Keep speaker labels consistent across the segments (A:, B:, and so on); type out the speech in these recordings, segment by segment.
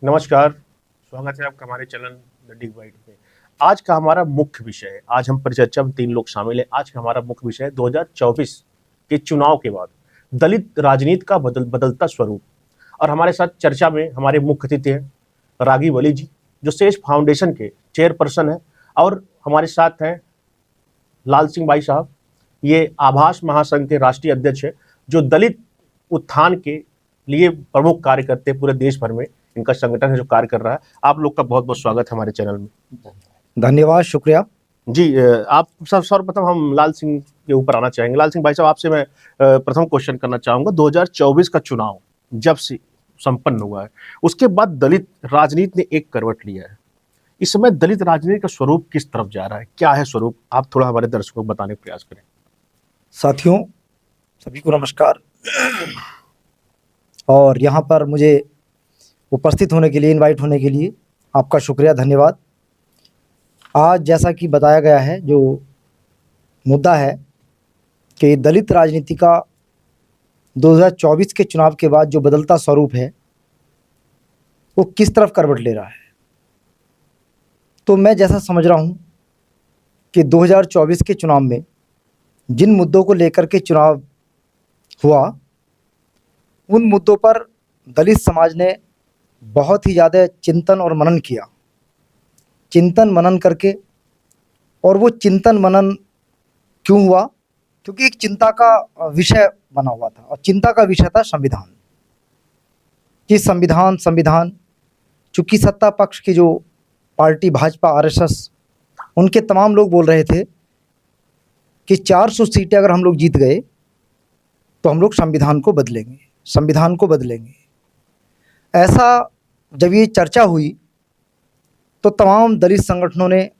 A: नमस्कार, स्वागत है आपका हमारे चैनल द डिग बाइट में। आज का हमारा मुख्य विषय है, आज हम परिचर्चा में 3 लोग शामिल हैं। आज का हमारा मुख्य विषय है 2024 के चुनाव के बाद दलित राजनीति का बदलता स्वरूप। और हमारे साथ चर्चा में हमारे मुख्य अतिथि हैं राघव अली जी, जो सेज फाउंडेशन के चेयरपर्सन हैं, और हमारे साथ हैं लाल सिंह भाई साहब, ये आभास महासंघ के राष्ट्रीय अध्यक्ष हैं, जो दलित उत्थान के लिए प्रमुख कार्य करते हैं। पूरे देश भर में इनका संगठन है जो कार्य कर रहा है। आप लोग का बहुत बहुत स्वागत है हमारे चैनल में।
B: धन्यवाद, शुक्रिया
A: जी, आप सर्वप्रथम हम लाल सिंह के ऊपर आना चाहेंगे। लाल सिंह भाई साहब, आपसे मैं प्रथम क्वेश्चन करना चाहूंगा। 2024 का चुनाव जब से संपन्न हुआ है, उसके बाद दलित राजनीति ने एक करवट लिया है। इस समय दलित राजनीति का स्वरूप किस तरफ जा रहा है, क्या है स्वरूप, आप थोड़ा हमारे दर्शकों को बताने का प्रयास करें।
B: साथियों, सभी को नमस्कार। और यहाँ पर मुझे उपस्थित होने के लिए, इनवाइट होने के लिए आपका शुक्रिया, धन्यवाद। आज जैसा कि बताया गया है, जो मुद्दा है कि दलित राजनीति का 2024 के चुनाव के बाद जो बदलता स्वरूप है वो किस तरफ करवट ले रहा है। तो मैं जैसा समझ रहा हूँ कि 2024 के चुनाव में जिन मुद्दों को लेकर के चुनाव हुआ, उन मुद्दों पर दलित समाज ने बहुत ही ज़्यादा चिंतन और मनन किया। चिंतन मनन करके, और वो चिंतन मनन क्यों हुआ? क्योंकि एक चिंता का विषय बना हुआ था, और चिंता का विषय था संविधान। कि संविधान चूँकि सत्ता पक्ष की जो पार्टी भाजपा, आरएसएस, उनके तमाम लोग बोल रहे थे कि 400 सीटें अगर हम लोग जीत गए तो हम लोग संविधान को बदलेंगे। ऐसा जब ये चर्चा हुई तो तमाम दलित संगठनों ने,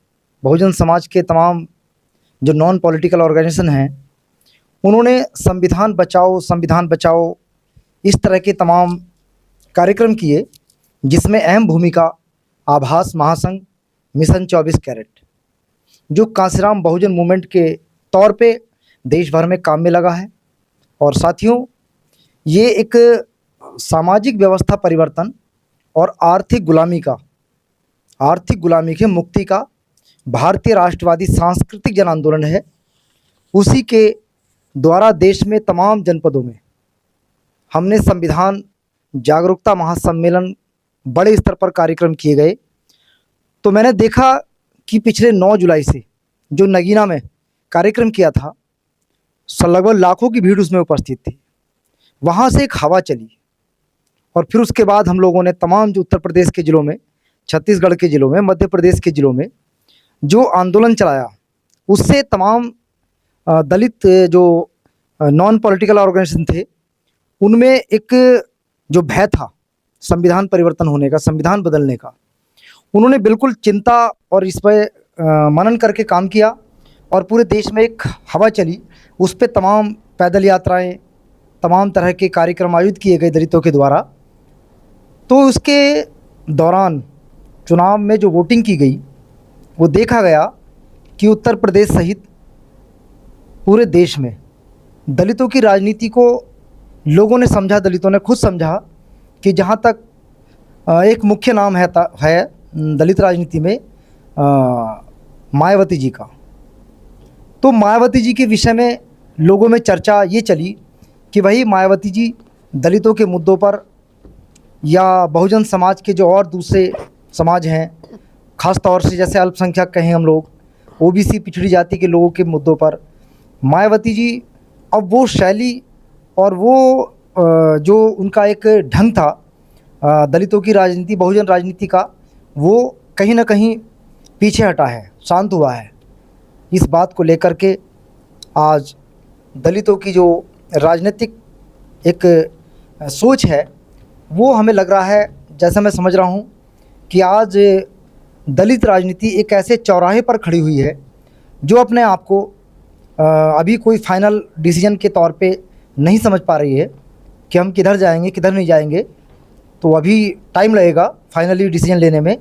B: बहुजन समाज के तमाम जो नॉन पॉलिटिकल ऑर्गेनाइजेशन हैं, उन्होंने संविधान बचाओ इस तरह के तमाम कार्यक्रम किए, जिसमें अहम भूमिका आभास महासंघ, मिशन 24 कैरेट, जो कांसीराम बहुजन मूवमेंट के तौर पे देश भर में काम में लगा है। और साथियों, ये एक सामाजिक व्यवस्था परिवर्तन और आर्थिक गुलामी के मुक्ति का भारतीय राष्ट्रवादी सांस्कृतिक जन आंदोलन है। उसी के द्वारा देश में तमाम जनपदों में हमने संविधान जागरूकता महासम्मेलन बड़े स्तर पर कार्यक्रम किए गए। तो मैंने देखा कि पिछले 9 जुलाई से जो नगीना में कार्यक्रम किया था, लगभग लाखों की भीड़ उसमें उपस्थित थी। वहाँ से एक हवा चली, और फिर उसके बाद हम लोगों ने तमाम जो उत्तर प्रदेश के ज़िलों में, छत्तीसगढ़ के ज़िलों में, मध्य प्रदेश के ज़िलों में जो आंदोलन चलाया, उससे तमाम दलित जो नॉन पॉलिटिकल ऑर्गेनाइजेशन थे, उनमें एक जो भय था संविधान परिवर्तन होने का, संविधान बदलने का, उन्होंने बिल्कुल चिंता और इस पर मनन करके काम किया। और पूरे देश में एक हवा चली, उस पर तमाम पैदल यात्राएं, तमाम तरह के कार्यक्रम आयोजित किए गए दलितों के द्वारा। तो उसके दौरान चुनाव में जो वोटिंग की गई, वो देखा गया कि उत्तर प्रदेश सहित पूरे देश में दलितों की राजनीति को लोगों ने समझा, दलितों ने खुद समझा कि जहाँ तक एक मुख्य नाम है दलित राजनीति में मायावती जी का। तो मायावती जी के विषय में लोगों में चर्चा ये चली कि वही मायावती जी दलितों के मुद्दों पर, या बहुजन समाज के जो और दूसरे समाज हैं, ख़ास तौर से जैसे अल्पसंख्यक कहें हम लोग, ओबीसी पिछड़ी जाति के लोगों के मुद्दों पर मायावती जी, अब वो शैली और वो जो उनका एक ढंग था दलितों की राजनीति, बहुजन राजनीति का, वो कहीं ना कहीं पीछे हटा है, शांत हुआ है। इस बात को लेकर के आज दलितों की जो राजनीतिक एक सोच है, वो हमें लग रहा है, जैसा मैं समझ रहा हूँ, कि आज दलित राजनीति एक ऐसे चौराहे पर खड़ी हुई है जो अपने आप को अभी कोई फाइनल डिसीजन के तौर पे नहीं समझ पा रही है कि हम किधर जाएंगे, किधर नहीं जाएंगे। तो अभी टाइम लगेगा फाइनली डिसीजन लेने में।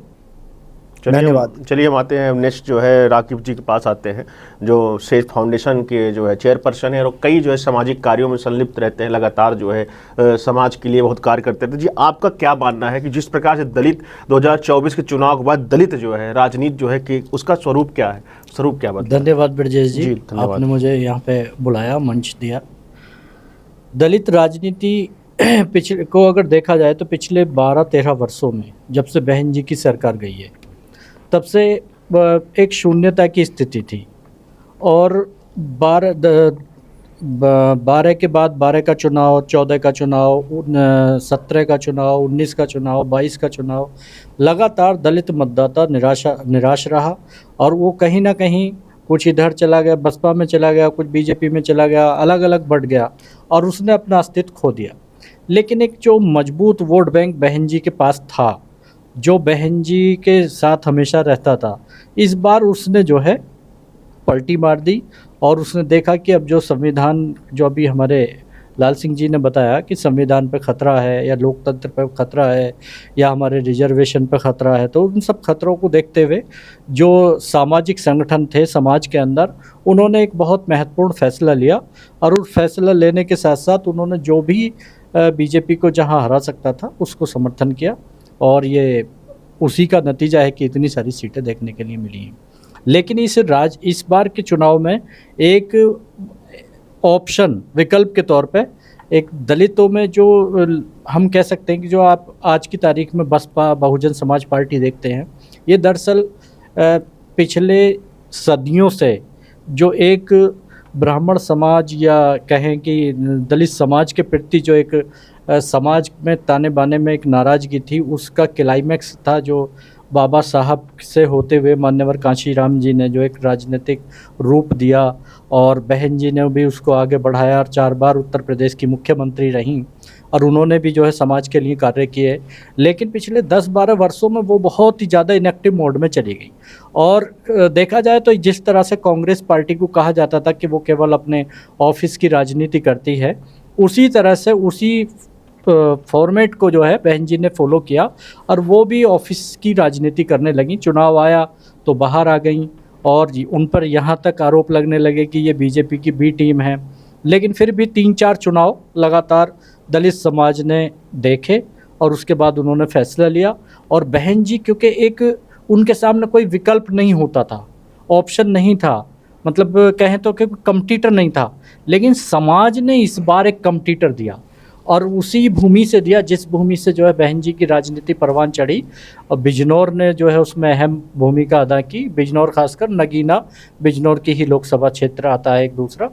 B: धन्यवाद।
A: चलिए हम आते हैं नेक्स्ट जो है राकीब जी के पास आते हैं, जो सेज फाउंडेशन के जो है चेयरपर्सन है और कई जो है सामाजिक कार्यों में संलिप्त रहते हैं, लगातार जो है समाज के लिए बहुत कार्य करते रहते हैं। जी आपका क्या मानना है कि जिस प्रकार से दलित 2024 के चुनाव के बाद दलित जो है राजनीति जो है कि उसका स्वरूप क्या है, स्वरूप क्या बात?
C: धन्यवाद ब्रजेश जी,
A: धन्यवाद।
C: आपने मुझे यहाँ पे बुलाया, मंच दिया। दलित राजनीति पिछले को अगर देखा जाए तो पिछले 12-13 वर्षों में जब से बहन जी की सरकार गई है तब से एक शून्यता की स्थिति थी। और 12 के बाद 12 का चुनाव, 14 का चुनाव, 17 का चुनाव, 19 का चुनाव, 22 का चुनाव, लगातार दलित मतदाता निराश रहा। और वो कहीं ना कहीं कुछ इधर चला गया, बसपा में चला गया, कुछ बीजेपी में चला गया, अलग अलग बढ़ गया और उसने अपना अस्तित्व खो दिया। लेकिन एक जो मजबूत वोट बैंक बहन जी के पास था, जो बहन जी के साथ हमेशा रहता था, इस बार उसने जो है पलटी मार दी और उसने देखा कि अब जो संविधान, जो अभी हमारे लाल सिंह जी ने बताया कि संविधान पे खतरा है या लोकतंत्र पे खतरा है या हमारे रिजर्वेशन पे खतरा है, तो उन सब खतरों को देखते हुए जो सामाजिक संगठन थे समाज के अंदर, उन्होंने एक बहुत महत्वपूर्ण फैसला लिया। और उस फैसला लेने के साथ साथ उन्होंने जो भी बीजेपी को जहां हरा सकता था उसको समर्थन किया और ये उसी का नतीजा है कि इतनी सारी सीटें देखने के लिए मिली हैं। लेकिन इस बार के चुनाव में एक ऑप्शन, विकल्प के तौर पे एक दलितों में जो हम कह सकते हैं कि जो आप आज की तारीख में बसपा बहुजन समाज पार्टी देखते हैं, ये दरअसल पिछले सदियों से जो एक ब्राह्मण समाज या कहें कि दलित समाज के प्रति जो एक समाज में ताने बाने में एक नाराज़गी थी, उसका क्लाइमैक्स था जो बाबा साहब से होते हुए मान्यवर कांशीराम जी ने जो एक राजनीतिक रूप दिया और बहन जी ने भी उसको आगे बढ़ाया और 4 बार उत्तर प्रदेश की मुख्यमंत्री रहीं और उन्होंने भी जो है समाज के लिए कार्य किए। लेकिन पिछले 10-12 वर्षों में वो बहुत ही ज़्यादा इनएक्टिव मोड में चली गई। और देखा जाए तो जिस तरह से कांग्रेस पार्टी को कहा जाता था कि वो केवल अपने ऑफिस की राजनीति करती है, उसी तरह से उसी फॉर्मेट को जो है बहन जी ने फॉलो किया और वो भी ऑफिस की राजनीति करने लगी। चुनाव आया तो बाहर आ गई और उन पर यहाँ तक आरोप लगने लगे कि ये बीजेपी की बी टीम है। लेकिन फिर भी 3-4 चुनाव लगातार दलित समाज ने देखे और उसके बाद उन्होंने फैसला लिया। और बहन जी क्योंकि एक उनके सामने कोई विकल्प नहीं होता था, ऑप्शन नहीं था, मतलब कहें तो कि कंपटीटर नहीं था, लेकिन समाज ने इस बार एक कंपटीटर दिया और उसी भूमि से दिया जिस भूमि से जो है बहन जी की राजनीति परवान चढ़ी। और बिजनौर ने जो है उसमें अहम भूमिका अदा की। बिजनौर खासकर नगीना बिजनौर की ही लोकसभा क्षेत्र आता है एक दूसरा।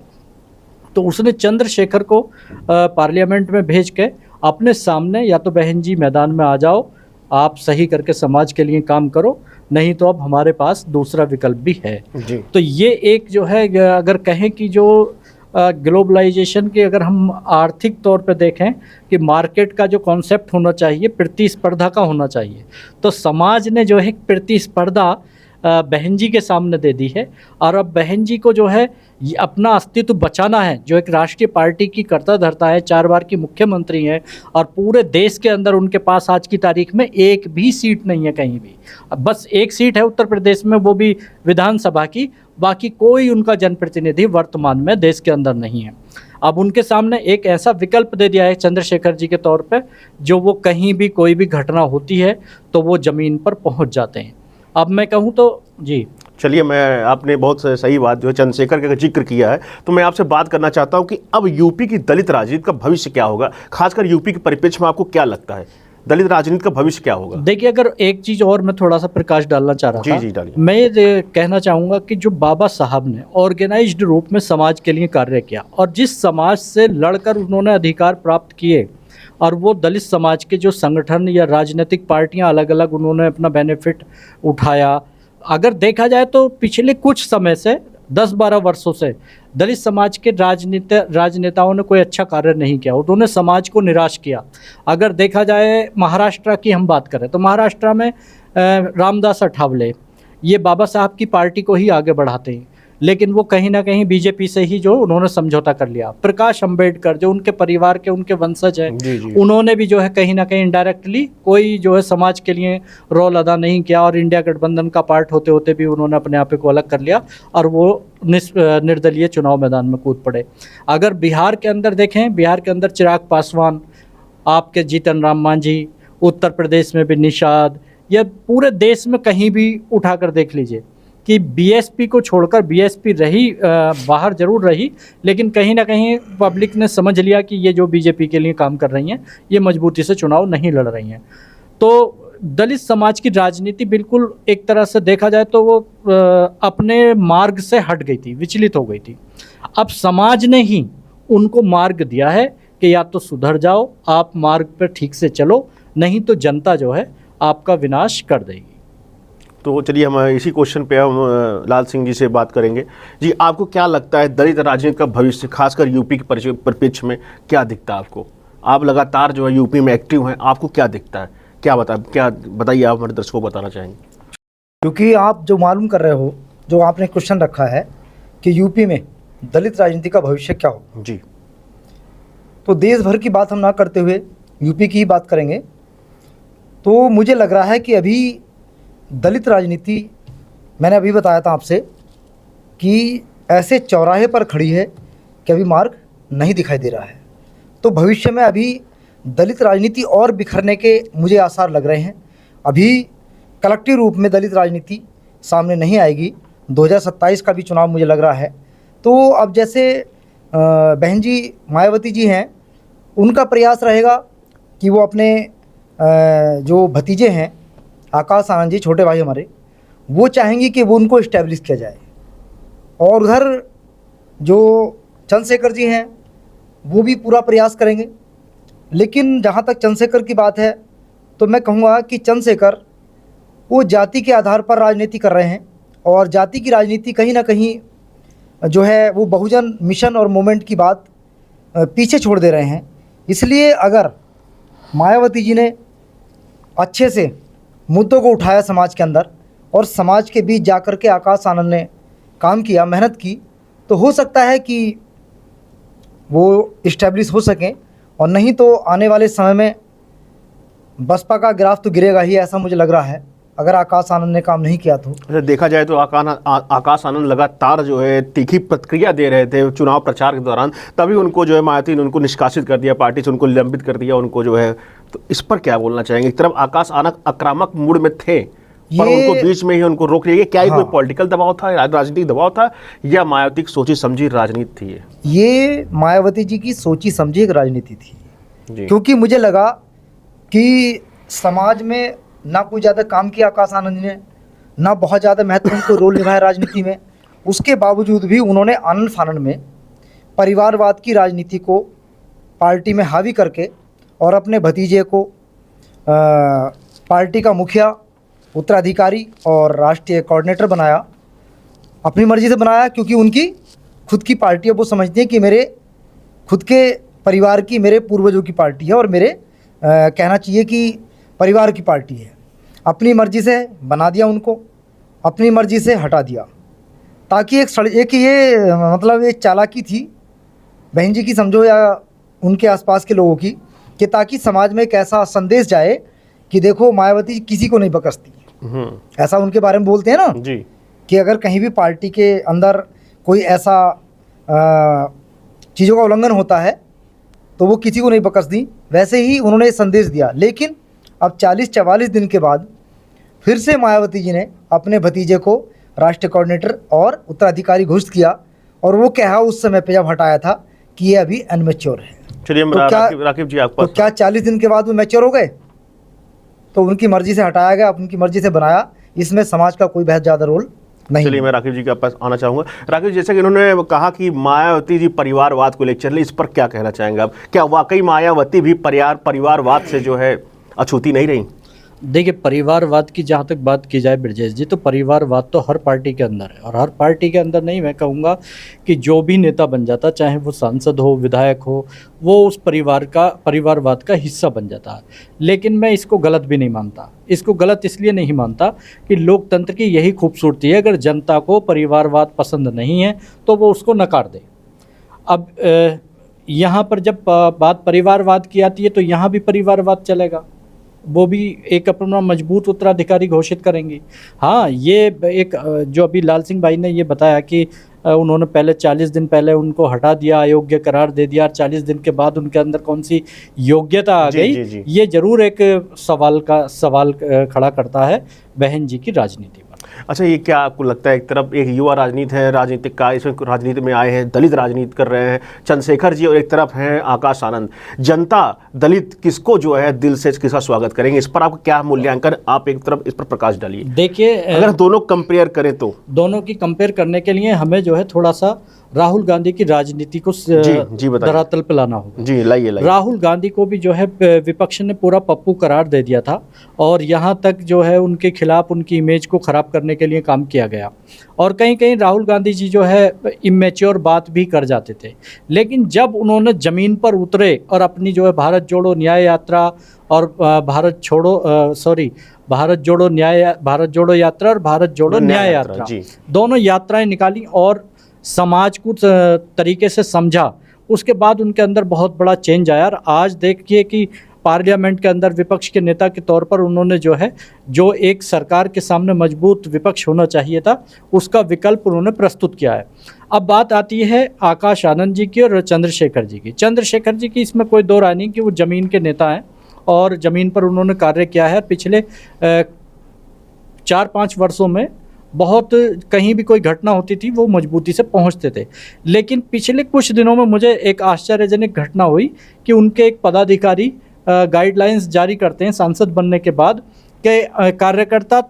C: तो उसने चंद्रशेखर को पार्लियामेंट में भेज के अपने सामने, या तो बहन जी मैदान में आ जाओ, आप सही करके समाज के लिए काम करो, नहीं तो अब हमारे पास दूसरा विकल्प भी है
A: जी।
C: तो ये एक जो है, अगर कहें कि जो ग्लोबलाइजेशन के अगर हम आर्थिक तौर पे देखें कि मार्केट का जो कॉन्सेप्ट होना चाहिए प्रतिस्पर्धा का होना चाहिए, तो समाज ने जो है प्रतिस्पर्धा बहन जी के सामने दे दी है। और अब बहन जी को जो है ये अपना अस्तित्व बचाना है, जो एक राष्ट्रीय पार्टी की कर्ता धर्ता है, 4 बार की मुख्यमंत्री हैं और पूरे देश के अंदर उनके पास आज की तारीख में एक भी सीट नहीं है कहीं भी। अब बस एक सीट है उत्तर प्रदेश में, वो भी विधानसभा की, बाकी कोई उनका जनप्रतिनिधि वर्तमान में देश के अंदर नहीं है। अब उनके सामने एक ऐसा विकल्प दे दिया है चंद्रशेखर जी के तौर पे, जो वो कहीं भी कोई भी घटना होती है तो वो ज़मीन पर पहुंच जाते हैं। अब मैं कहूं तो जी,
A: चलिए, मैं आपने बहुत सही बात जो है चंद्रशेखर का जिक्र किया है, तो मैं आपसे बात करना चाहता हूं कि अब यूपी की दलित राजनीति का भविष्य क्या होगा, खासकर यूपी के परिप्रेक्ष्य में आपको क्या लगता है दलित राजनीति का भविष्य क्या होगा?
C: देखिए, अगर एक चीज़ और मैं थोड़ा सा प्रकाश डालना चाह रहा था।
A: जी डालिए।
C: मैं ये कहना चाहूँगा कि जो बाबा साहब ने ऑर्गेनाइज्ड रूप में समाज के लिए कार्य किया और जिस समाज से लड़कर उन्होंने अधिकार प्राप्त किए, और वो दलित समाज के जो संगठन या राजनीतिक पार्टियां अलग अलग उन्होंने अपना बेनिफिट उठाया। अगर देखा जाए तो पिछले कुछ समय से 10-12 वर्षों से दलित समाज के राजनेताओं ने कोई अच्छा कार्य नहीं किया, उन्होंने समाज को निराश किया। अगर देखा जाए महाराष्ट्र की हम बात करें तो महाराष्ट्र में रामदास अठावले ये बाबा साहब की पार्टी को ही आगे बढ़ाते हैं, लेकिन वो कहीं ना कहीं बीजेपी से ही जो उन्होंने समझौता कर लिया। प्रकाश अंबेडकर जो उनके परिवार के उनके वंशज हैं,
A: जी जी।
C: उन्होंने भी जो है कहीं ना कहीं इनडायरेक्टली कोई जो है समाज के लिए रोल अदा नहीं किया, और इंडिया गठबंधन का पार्ट होते होते भी उन्होंने अपने आप को अलग कर लिया और वो निर्दलीय चुनाव मैदान में कूद पड़े। अगर बिहार के अंदर देखें, बिहार के अंदर चिराग पासवान, आपके जीतन राम मांझी, उत्तर प्रदेश में भी निषाद, या पूरे देश में कहीं भी उठाकर देख लीजिए कि बीएसपी को छोड़कर, बीएसपी रही बाहर जरूर रही, लेकिन कहीं ना कहीं पब्लिक ने समझ लिया कि ये जो बीजेपी के लिए काम कर रही हैं ये मजबूती से चुनाव नहीं लड़ रही हैं। तो दलित समाज की राजनीति बिल्कुल एक तरह से देखा जाए तो वो अपने मार्ग से हट गई थी, विचलित हो गई थी। अब समाज ने ही उनको मार्ग दिया है कि या तो सुधर जाओ, आप मार्ग पर ठीक से चलो, नहीं तो जनता जो है आपका विनाश कर देगी।
A: तो चलिए हम इसी क्वेश्चन पे हम लाल सिंह जी से बात करेंगे। जी, आपको क्या लगता है दलित राजनीति का भविष्य, खासकर यूपी के परिप्रेक्ष्य में क्या दिखता है आपको? आप लगातार जो है यूपी में एक्टिव हैं, आपको क्या दिखता है, क्या बताइए, आप हमारे दर्शकों को बताना चाहेंगे?
B: क्योंकि आप जो मालूम कर रहे हो, जो आपने क्वेश्चन रखा है कि यूपी में दलित राजनीति का भविष्य क्या हो,
A: जी,
B: तो देश भर की बात हम ना करते हुए यूपी की ही बात करेंगे। तो मुझे लग रहा है कि अभी दलित राजनीति, मैंने अभी बताया था आपसे कि ऐसे चौराहे पर खड़ी है कि अभी मार्ग नहीं दिखाई दे रहा है। तो भविष्य में अभी दलित राजनीति और बिखरने के मुझे आसार लग रहे हैं। अभी कलेक्टिव रूप में दलित राजनीति सामने नहीं आएगी। 2027 का भी चुनाव मुझे लग रहा है। तो अब जैसे बहन जी मायावती जी हैं, उनका प्रयास रहेगा कि वो अपने जो भतीजे हैं आकाश आनंद जी, छोटे भाई हमारे, वो चाहेंगे कि वो उनको इस्टेब्लिश किया जाए। और उधर जो चंद्रशेखर जी हैं वो भी पूरा प्रयास करेंगे। लेकिन जहाँ तक चंद्रशेखर की बात है तो मैं कहूँगा कि चंद्रशेखर वो जाति के आधार पर राजनीति कर रहे हैं, और जाति की राजनीति कहीं ना कहीं जो है वो बहुजन मिशन और मूवमेंट की बात पीछे छोड़ दे रहे हैं। इसलिए अगर मायावती जी ने अच्छे से मुद्दों को उठाया समाज के अंदर, और समाज के बीच जाकर के आकाश आनंद ने काम किया, मेहनत की, तो हो सकता है कि वो इस्टेब्लिश हो सकें। और नहीं तो आने वाले समय में बसपा का ग्राफ तो गिरेगा ही, ऐसा मुझे लग रहा है, अगर आकाश आनंद ने काम नहीं किया तो।
A: अच्छा, देखा जाए तो आकाश आनंद लगातार जो है तीखी प्रतिक्रिया दे रहे थे चुनाव प्रचार के दौरान, तभी उनको जो है मायावती ने उनको निष्कासित कर दिया, पार्टी से उनको निलंबित कर दिया उनको जो है। तो इस पर क्या बोलना चाहेंगे? एक तरफ आकाश आनंद आक्रामक मूड में थे, पर उनको बीच में ही उनको रोक लिया। क्या ही कोई पॉलिटिकल दबाव था, राजनीतिक दबाव था, या मायावती की सोची समझी राजनीति थी? ये
B: मायावती जी की सोची समझी एक राजनीति थी
A: जी।
B: क्योंकि मुझे लगा कि समाज में ना कोई ज़्यादा काम किया आकाश आनंद ने, ना बहुत ज़्यादा महत्वपूर्ण कोई रोल निभाया राजनीति में। उसके बावजूद भी उन्होंने आनंद फानन में परिवारवाद की राजनीति को पार्टी में हावी करके और अपने भतीजे को पार्टी का मुखिया, उत्तराधिकारी और राष्ट्रीय कोऑर्डिनेटर बनाया। अपनी मर्जी से बनाया, क्योंकि उनकी खुद की पार्टी है। वो समझते हैं कि मेरे खुद के परिवार की, मेरे पूर्वजों की पार्टी है, और मेरे कहना चाहिए कि परिवार की पार्टी है। अपनी मर्जी से बना दिया उनको, अपनी मर्जी से हटा दिया, ताकि एक ये मतलब एक चालाकी थी बहन जी की, समझो, या उनके आसपास के लोगों की, कि ताकि समाज में एक ऐसा संदेश जाए कि देखो मायावती किसी को नहीं बकसती। ऐसा उनके बारे में बोलते हैं ना
A: जी,
B: कि अगर कहीं भी पार्टी के अंदर कोई ऐसा चीज़ों का उल्लंघन होता है तो वो किसी को नहीं बकसती। वैसे ही उन्होंने संदेश दिया। लेकिन अब 40-44 दिन के बाद फिर से मायावती जी ने अपने भतीजे को राष्ट्रीय कोऑर्डिनेटर और उत्तराधिकारी घोषित किया, और वो कहा उस समय पे जब हटाया था कि ये अभी अनमेच्योर है।
A: चलिए राकीब जी, आपको
B: तो क्या 40 दिन के बाद वो मैच्योर हो गए? तो उनकी मर्जी से हटाया गया, उनकी मर्जी से बनाया। इसमें समाज का कोई बहुत ज़्यादा रोल नहीं।
A: चलिए मैं राकीब जी के पास आना चाहूँगा। राकीब, जैसे कि इन्होंने कहा कि मायावती जी परिवारवाद को लेकर चल रही, इस पर क्या कहना चाहेंगे आप? क्या वाकई मायावती भी परिवारवाद से जो है अछूती नहीं रही?
C: देखिए, परिवारवाद की जहाँ तक बात की जाए ब्रजेश जी, तो परिवारवाद तो हर पार्टी के अंदर है, और हर पार्टी के अंदर नहीं, मैं कहूँगा कि जो भी नेता बन जाता, चाहे वो सांसद हो, विधायक हो, वो उस परिवारवाद का हिस्सा बन जाता है। लेकिन मैं इसको गलत भी नहीं मानता। इसको गलत इसलिए नहीं मानता कि लोकतंत्र की यही खूबसूरती है, अगर जनता को परिवारवाद पसंद नहीं है तो वो उसको नकार दे। अब यहाँ पर जब बात परिवारवाद की आती है तो यहाँ भी परिवारवाद चलेगा, वो भी एक अपना मजबूत उत्तराधिकारी घोषित करेंगी। हाँ, ये एक जो अभी लाल सिंह भाई ने ये बताया कि उन्होंने पहले 40 दिन पहले उनको हटा दिया, अयोग्य करार दे दिया, और 40 दिन के बाद उनके अंदर कौन सी योग्यता आ गई,
A: जी।
C: ये जरूर एक सवाल खड़ा करता है बहन जी की राजनीति पर।
A: अच्छा, ये क्या आपको लगता है, एक तरफ एक युवा राजनीति है, राजनीतिक का इसमें राजनीति में आए हैं, दलित राजनीति कर रहे हैं चंद्रशेखर जी, और एक तरफ हैं आकाश आनंद, जनता दलित किसको जो है दिल से किसका स्वागत करेंगे, इस पर आपका क्या मूल्यांकन, आप एक तरफ इस पर प्रकाश डालिए।
C: देखिए,
A: अगर दोनों कंपेयर करें तो
C: दोनों की कंपेयर करने के लिए हमें जो है थोड़ा सा राहुल गांधी की राजनीति को
A: जी बताइए।
C: धरातल पे लाना होगा।
A: जी लाइए।
C: राहुल गांधी को भी जो है विपक्ष ने पूरा पप्पू करार दे दिया था, और यहाँ तक जो है उनके खिलाफ उनकी इमेज को ख़राब करने के लिए काम किया गया, और कहीं कहीं राहुल गांधी जी जो है इमेच्योर बात भी कर जाते थे। लेकिन जब उन्होंने ज़मीन पर उतरे और अपनी जो है भारत जोड़ो न्याय यात्रा और भारत जोड़ो यात्रा और भारत जोड़ो न्याय यात्रा, दोनों यात्राएं निकाली और समाज को तरीके से समझा, उसके बाद उनके अंदर बहुत बड़ा चेंज आया। और आज देखिए कि पार्लियामेंट के अंदर विपक्ष के नेता के तौर पर उन्होंने जो एक सरकार के सामने मजबूत विपक्ष होना चाहिए था, उसका विकल्प उन्होंने प्रस्तुत किया है। अब बात आती है आकाश आनंद जी की और चंद्रशेखर जी की। चंद्रशेखर जी की इसमें कोई दो राय नहीं कि वो ज़मीन के नेता हैं और ज़मीन पर उन्होंने कार्य किया है। पिछले 4-5 वर्षों में बहुत कहीं भी कोई घटना होती थी वो मजबूती से पहुंचते थे। लेकिन पिछले कुछ दिनों में मुझे एक आश्चर्यजनक घटना हुई कि उनके एक पदाधिकारी गाइडलाइंस जारी करते हैं सांसद बनने के बाद कि कार्यकर्ता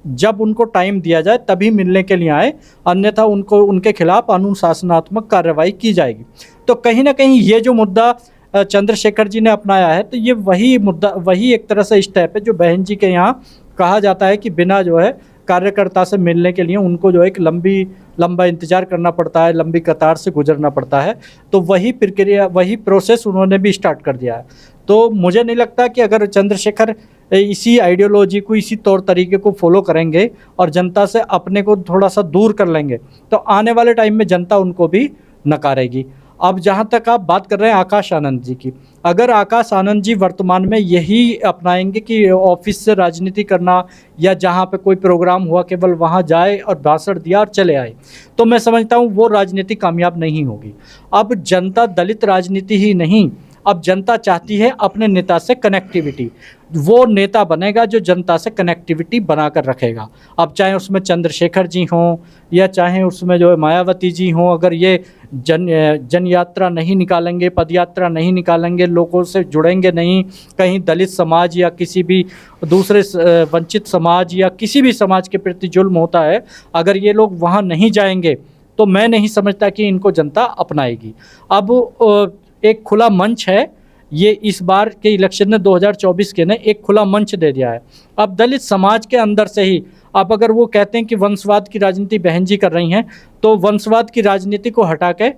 C: जब उनको टाइम दिया जाए तभी मिलने के लिए आए, अन्यथा उनके खिलाफ अनुशासनात्मक कार्रवाई की जाएगी। तो कहीं ना कहीं ये जो मुद्दा चंद्रशेखर जी ने अपनाया है, तो ये वही एक तरह से स्टेप है जो बहन जी के यहाँ कहा जाता है कि बिना जो है कार्यकर्ता से मिलने के लिए उनको जो एक लंबा इंतजार करना पड़ता है, लंबी कतार से गुजरना पड़ता है। तो वही प्रक्रिया, वही प्रोसेस उन्होंने भी स्टार्ट कर दिया है। तो मुझे नहीं लगता कि अगर चंद्रशेखर इसी आइडियोलॉजी को, इसी तौर तरीके को फॉलो करेंगे और जनता से अपने को थोड़ा सा दूर कर लेंगे, तो आने वाले टाइम में जनता उनको भी नकारेगी। अब जहाँ तक आप बात कर रहे हैं आकाश आनंद जी की, अगर आकाश आनंद जी वर्तमान में यही अपनाएंगे कि ऑफिस से राजनीति करना या जहाँ पे कोई प्रोग्राम हुआ केवल वहाँ जाए और भाषण दिया और चले आए, तो मैं समझता हूँ वो राजनीति कामयाब नहीं होगी। अब जनता दलित राजनीति ही नहीं, अब जनता चाहती है अपने नेता से कनेक्टिविटी। वो नेता बनेगा जो जनता से कनेक्टिविटी बनाकर रखेगा। अब चाहे उसमें चंद्रशेखर जी हों या चाहे उसमें जो है मायावती जी हों, अगर ये जन यात्रा नहीं निकालेंगे, पद यात्रा नहीं निकालेंगे, लोगों से जुड़ेंगे नहीं, कहीं दलित समाज या किसी भी दूसरे वंचित समाज या किसी भी समाज के प्रति जुल्म होता है, अगर ये लोग वहाँ नहीं जाएंगे तो मैं नहीं समझता कि इनको जनता अपनाएगी। अब एक खुला मंच है, ये इस बार के इलेक्शन ने 2024 के ने एक खुला मंच दे दिया है। अब दलित समाज के अंदर से ही, अब अगर वो कहते हैं कि वंशवाद की राजनीति बहन जी कर रही हैं, तो वंशवाद की राजनीति को हटा के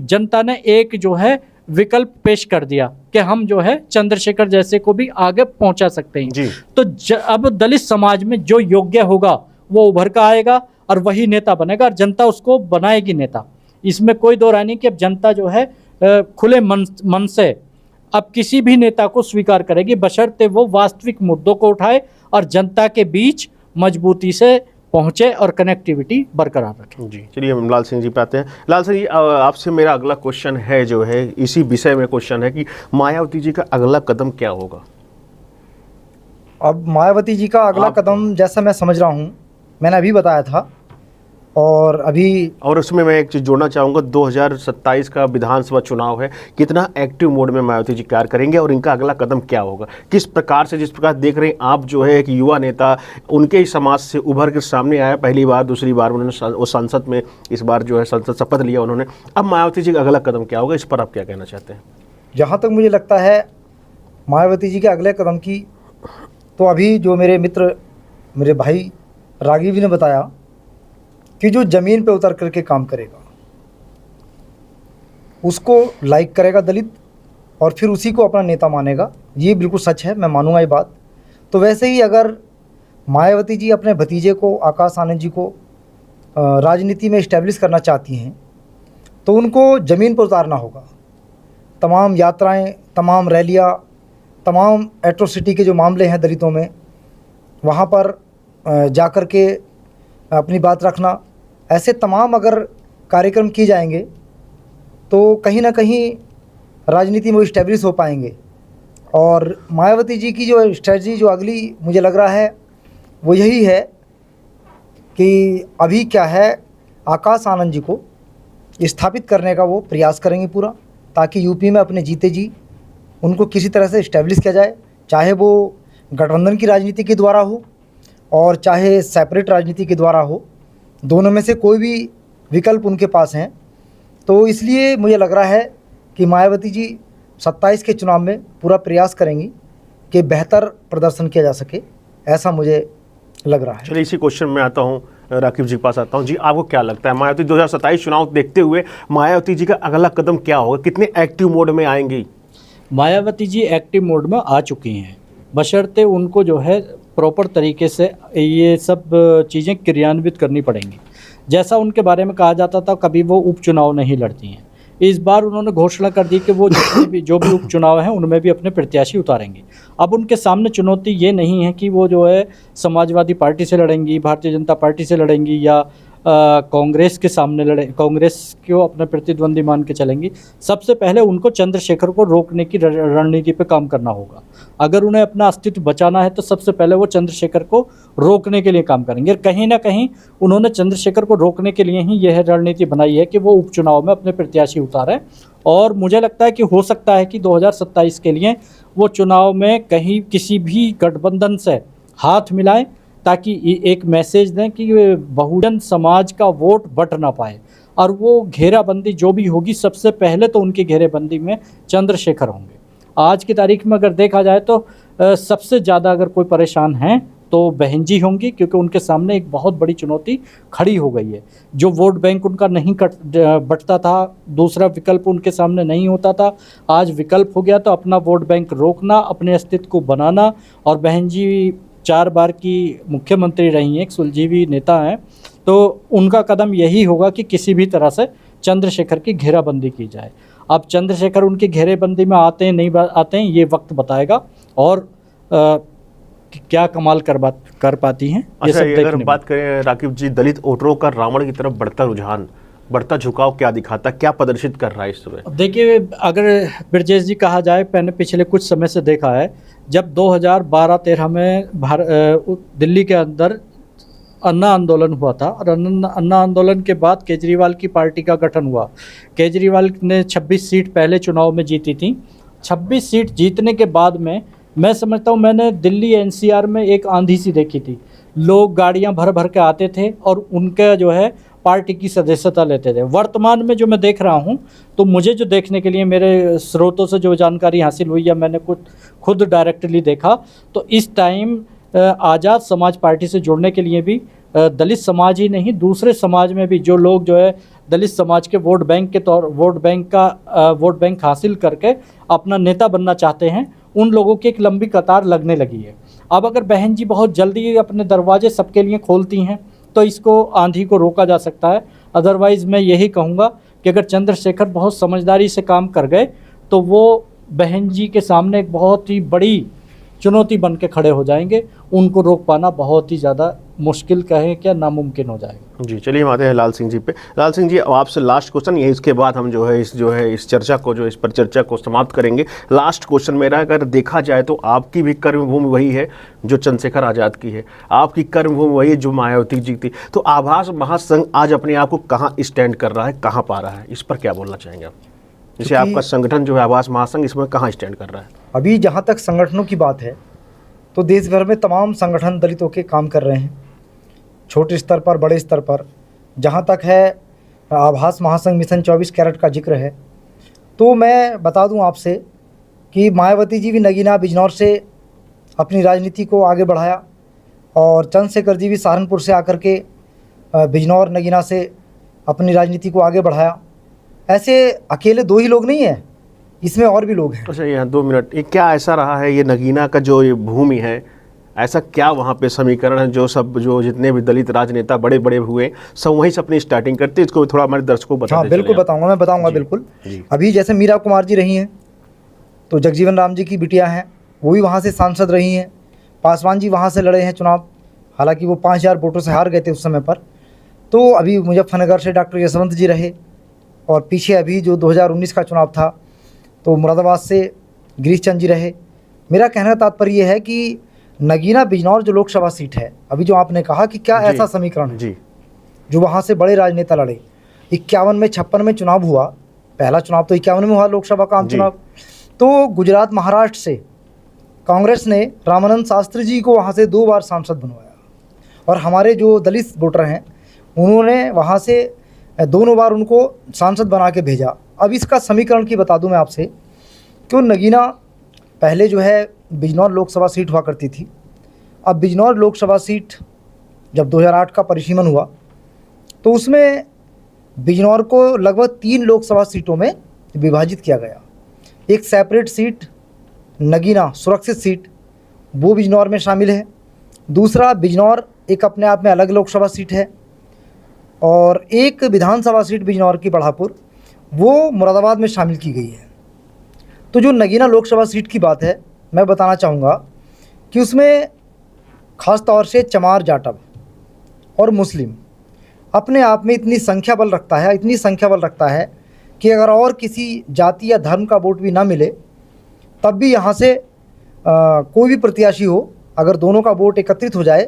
C: जनता ने एक जो है विकल्प पेश कर दिया कि हम जो है चंद्रशेखर जैसे को भी आगे पहुंचा सकते हैं जी। तो अब दलित समाज में जो योग्य होगा वो उभर कर आएगा और वही नेता बनेगा और जनता उसको बनाएगी नेता। इसमें कोई दो राय नहीं कि अब जनता जो है खुले मन से अब किसी भी नेता को स्वीकार करेगी, बशर्ते वो वास्तविक मुद्दों को उठाए और जनता के बीच मजबूती से पहुंचे और कनेक्टिविटी बरकरार रखें।
A: जी, चलिए हम लाल सिंह जी पे आते हैं। लाल सिंह जी, आपसे मेरा अगला क्वेश्चन है जो है इसी विषय में क्वेश्चन है कि मायावती जी का अगला कदम क्या होगा?
B: अब मायावती जी का अगला कदम जैसा मैं समझ रहा हूँ, मैंने अभी बताया था, और
A: उसमें मैं एक चीज़ जोड़ना चाहूँगा, 2027 का विधानसभा चुनाव है, कितना एक्टिव मोड में मायावती जी कार्य करेंगे और इनका अगला कदम क्या होगा? किस प्रकार से, जिस प्रकार देख रहे हैं आप जो है एक युवा नेता, उनके ही समाज से उभर के सामने आया, पहली बार दूसरी बार उन्होंने वो संसद में इस बार जो है संसद शपथ लिया उन्होंने, अब मायावती जी का अगला कदम क्या होगा, इस पर आप क्या कहना चाहते हैं?
B: जहाँ तक मुझे लगता है मायावती जी के अगले कदम की, तो अभी जो मेरे मित्र, मेरे भाई राघवी ने बताया कि जो ज़मीन पे उतर करके काम करेगा उसको लाइक करेगा दलित और फिर उसी को अपना नेता मानेगा। ये बिल्कुल सच है, मैं मानूंगा ये बात। तो वैसे ही अगर मायावती जी अपने भतीजे को आकाश आनंद जी को राजनीति में इस्टेब्लिश करना चाहती हैं तो उनको ज़मीन पर उतारना होगा। तमाम यात्राएं, तमाम रैलियां, तमाम एट्रोसिटी के जो मामले हैं दलितों में, वहाँ पर जाकर के अपनी बात रखना, ऐसे तमाम अगर कार्यक्रम किए जाएंगे तो कहीं ना कहीं राजनीति में वो इस्टेब्लिश हो पाएंगे। और मायावती जी की जो स्ट्रेटजी जो अगली मुझे लग रहा है वो यही है कि अभी क्या है, आकाश आनंद जी को स्थापित करने का वो प्रयास करेंगे पूरा, ताकि यूपी में अपने जीते जी उनको किसी तरह से इस्टेब्लिश किया जाए, चाहे वो गठबंधन की राजनीति के द्वारा हो और चाहे सेपरेट राजनीति के द्वारा हो, दोनों में से कोई भी विकल्प उनके पास हैं। तो इसलिए मुझे लग रहा है कि मायावती जी 27 के चुनाव में पूरा प्रयास करेंगी कि बेहतर प्रदर्शन किया जा सके, ऐसा मुझे लग रहा है।
A: चलिए इसी क्वेश्चन में आता हूँ, राकीब जी के पास आता हूँ। जी, आपको क्या लगता है मायावती 2027 चुनाव देखते हुए मायावती जी का अगला कदम क्या होगा, कितने एक्टिव मोड में आएंगी?
C: मायावती जी एक्टिव मोड में आ चुकी हैं, बशर्ते उनको जो है प्रॉपर तरीके से ये सब चीज़ें क्रियान्वित करनी पड़ेंगी। जैसा उनके बारे में कहा जाता था, कभी वो उपचुनाव नहीं लड़ती हैं। इस बार उन्होंने घोषणा कर दी कि वो जो भी उपचुनाव हैं उनमें भी अपने प्रत्याशी उतारेंगे। अब उनके सामने चुनौती ये नहीं है कि वो जो है समाजवादी पार्टी से लड़ेंगी, भारतीय जनता पार्टी से लड़ेंगी या कांग्रेस के सामने कांग्रेस को अपना प्रतिद्वंदी मान के चलेंगी। सबसे पहले उनको चंद्रशेखर को रोकने की रणनीति पे काम करना होगा। अगर उन्हें अपना अस्तित्व बचाना है तो सबसे पहले वो चंद्रशेखर को रोकने के लिए काम करेंगे। कहीं ना कहीं उन्होंने चंद्रशेखर को रोकने के लिए ही यह रणनीति बनाई है कि वो उपचुनाव में अपने प्रत्याशी उतारें। और मुझे लगता है कि हो सकता है कि 2027 के लिए वो चुनाव में कहीं किसी भी गठबंधन से हाथ मिलाएं, ताकि एक मैसेज दें कि बहुजन समाज का वोट बट ना पाए। और वो घेराबंदी जो भी होगी, सबसे पहले तो उनकी घेराबंदी में चंद्रशेखर होंगे। आज की तारीख में अगर देखा जाए तो सबसे ज़्यादा अगर कोई परेशान हैं तो बहन जी होंगी, क्योंकि उनके सामने एक बहुत बड़ी चुनौती खड़ी हो गई है। जो वोट बैंक उनका नहीं बटता था, दूसरा विकल्प उनके सामने नहीं होता था, आज विकल्प हो गया। तो अपना वोट बैंक रोकना, अपने अस्तित्व को बनाना। और बहन जी 4 बार की मुख्यमंत्री रही हैं, एक सुलझी नेता हैं, तो उनका कदम यही होगा कि किसी भी तरह से चंद्रशेखर की घेराबंदी की जाए। अब चंद्रशेखर उनकी घेरेबंदी में आते हैं नहीं आते हैं, ये वक्त बताएगा। और क्या कमाल कर पाती हैं, ये
A: अच्छा,
C: सब
A: अगर
C: देखने
A: बात करें राकीब जी, दलित वोटरों का रावण की तरफ बढ़ता रुझान, बढ़ता झुकाव क्या दिखाता, क्या प्रदर्शित कर रहा है इस समय?
C: देखिए, अगर ब्रजेश जी कहा जाए, मैंने पिछले कुछ समय से देखा है, जब 2012-13 में दिल्ली के अंदर अन्ना आंदोलन हुआ था और अन्ना आंदोलन के बाद केजरीवाल की पार्टी का गठन हुआ। केजरीवाल ने 26 सीट पहले चुनाव में जीती थी। 26 सीट जीतने के बाद में मैं समझता हूँ मैंने दिल्ली एनसीआर में एक आंधी सी देखी थी। लोग गाड़ियाँ भर भर के आते थे और उनका जो है पार्टी की सदस्यता लेते थे। वर्तमान में जो मैं देख रहा हूँ, तो मुझे जो देखने के लिए मेरे स्रोतों से जो जानकारी हासिल हुई या मैंने खुद डायरेक्टली देखा, तो इस टाइम आज़ाद समाज पार्टी से जुड़ने के लिए भी दलित समाज ही नहीं, दूसरे समाज में भी जो लोग जो है दलित समाज के वोट बैंक हासिल करके अपना नेता बनना चाहते हैं, उन लोगों की एक लंबी कतार लगने लगी है। अब अगर बहन जी बहुत जल्दी अपने दरवाजे सबके लिए खोलती हैं तो इसको आंधी को रोका जा सकता है। अदरवाइज़ मैं यही कहूँगा कि अगर चंद्रशेखर बहुत समझदारी से काम कर गए तो वो बहन जी के सामने एक बहुत ही बड़ी चुनौती बन के खड़े हो जाएंगे। उनको रोक पाना बहुत ही ज़्यादा मुश्किल कहें क्या नामुमकिन हो जाएगा।
A: जी, चलिए हम आते हैं लाल सिंह जी पे। लाल सिंह जी, अब आपसे लास्ट क्वेश्चन यही, इसके बाद हम इस चर्चा को समाप्त करेंगे। लास्ट क्वेश्चन मेरा, अगर देखा जाए तो आपकी भी कर्मभूमि वही है जो चंद्रशेखर आज़ाद की है, आपकी कर्मभूमि वही है जो मायावती जी थी, तो आभास महासंघ आज अपने आप को कहाँ स्टैंड कर रहा है, कहाँ पा रहा है, इस पर क्या बोलना चाहेंगे आप? जैसे आपका संगठन जो है आभास महासंघ, इसमें कहाँ स्टैंड कर रहा है?
B: अभी जहाँ तक संगठनों की बात है तो देश भर में तमाम संगठन दलितों के काम कर रहे हैं, छोटे स्तर पर, बड़े स्तर पर। जहाँ तक है आभास महासंघ मिशन 24 कैरेट का जिक्र है, तो मैं बता दूं आपसे कि मायावती जी भी नगीना बिजनौर से अपनी राजनीति को आगे बढ़ाया और चंद्रशेखर जी भी सहारनपुर से आकर के बिजनौर नगीना से अपनी राजनीति को आगे बढ़ाया। ऐसे अकेले 2 ही लोग नहीं हैं, इसमें और भी लोग हैं।
A: अच्छा, यहाँ 2 मिनट, ये क्या ऐसा रहा है, ये नगीना का जो ये भूमि है, ऐसा क्या वहाँ पे समीकरण है जो जितने भी दलित राजनेता बड़े बड़े हुए सब वहीं से अपनी स्टार्टिंग करते, इसको थोड़ा हमारे दर्शकों को बता
B: हाँ
A: दें।
B: बिल्कुल बताऊंगा, मैं बताऊंगा बिल्कुल।
A: जी।
B: अभी जैसे मीरा कुमार जी रही हैं, तो जगजीवन राम जी की बिटिया हैं, वो भी वहाँ से सांसद रही हैं। पासवान जी वहाँ से लड़े हैं चुनाव, हालांकि वो 5000 वोटों से हार गए थे उस समय पर। तो अभी मुजफ्फरनगर से डॉक्टर यशवंत जी रहे, और पीछे अभी जो 2019 का चुनाव था तो मुरादाबाद से गिरीश चंद जी रहे। मेरा कहने का तात्पर्य ये है कि नगीना बिजनौर जो लोकसभा सीट है, अभी जो आपने कहा कि क्या
A: जी,
B: ऐसा समीकरण है
A: जी,
B: जो वहाँ से बड़े राजनेता लड़े। 51 में 56 में चुनाव हुआ, पहला चुनाव तो 51 में हुआ लोकसभा का आम
A: जी।
B: चुनाव। तो गुजरात महाराष्ट्र से कांग्रेस ने रामानंद शास्त्री जी को वहाँ से 2 बार सांसद बनवाया, और हमारे जो दलित वोटर हैं उन्होंने वहाँ से दोनों बार उनको सांसद बना के भेजा। अब इसका समीकरण की बता दूं मैं आपसे, क्यों नगीना पहले जो है बिजनौर लोकसभा सीट हुआ करती थी। अब बिजनौर लोकसभा सीट जब 2008 का परिसीमन हुआ तो उसमें बिजनौर को लगभग 3 लोकसभा सीटों में विभाजित किया गया। एक सेपरेट सीट नगीना सुरक्षित सीट, वो बिजनौर में शामिल है। दूसरा बिजनौर एक अपने आप में अलग लोकसभा सीट है, और एक विधानसभा सीट बिजनौर की बढ़ापुर, वो मुरादाबाद में शामिल की गई है। तो जो नगीना लोकसभा सीट की बात है, मैं बताना चाहूँगा कि उसमें ख़ास तौर से चमार जाटव और मुस्लिम अपने आप में इतनी संख्या बल रखता है कि अगर और किसी जाति या धर्म का वोट भी ना मिले तब भी यहाँ से कोई भी प्रत्याशी हो, अगर दोनों का वोट एकत्रित हो जाए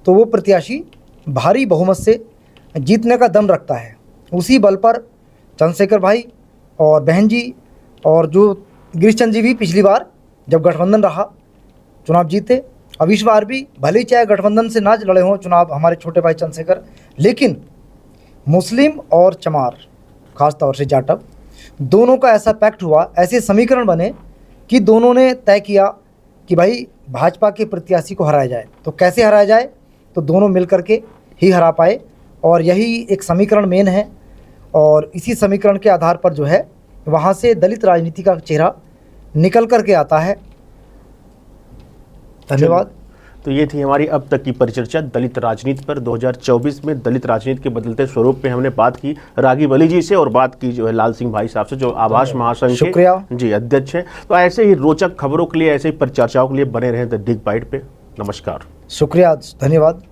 B: तो वो प्रत्याशी भारी बहुमत से जीतने का दम रखता है। उसी बल पर चंद्रशेखर भाई और बहन जी और जो गिरीश चंद जी भी पिछली बार जब गठबंधन रहा चुनाव जीते। अब इस बार भी भले ही चाहे गठबंधन से ना लड़े हों चुनाव हमारे छोटे भाई चंद्रशेखर, लेकिन मुस्लिम और चमार खास तौर से जाटव दोनों का ऐसा पैक्ट हुआ, ऐसे समीकरण बने कि दोनों ने तय किया कि भाई भाजपा के प्रत्याशी को हराया जाए। तो कैसे हराया जाए, तो दोनों मिलकर के ही हरा पाए, और यही एक समीकरण मेन है। और इसी समीकरण के आधार पर जो है वहाँ से दलित राजनीति का चेहरा निकल कर के आता है। धन्यवाद।
A: तो ये थी हमारी अब तक की परिचर्चा दलित राजनीति पर। 2024 में दलित राजनीति के बदलते स्वरूप पे हमने बात की रागी वली जी से, और बात की जो है लाल सिंह भाई साहब से, जो आभास महासंघ के जी अध्यक्ष हैं। तो ऐसे ही रोचक खबरों के लिए, ऐसे ही परिचर्चाओं के लिए बने रहें द बिग बाइट पे। नमस्कार,
B: शुक्रिया, धन्यवाद।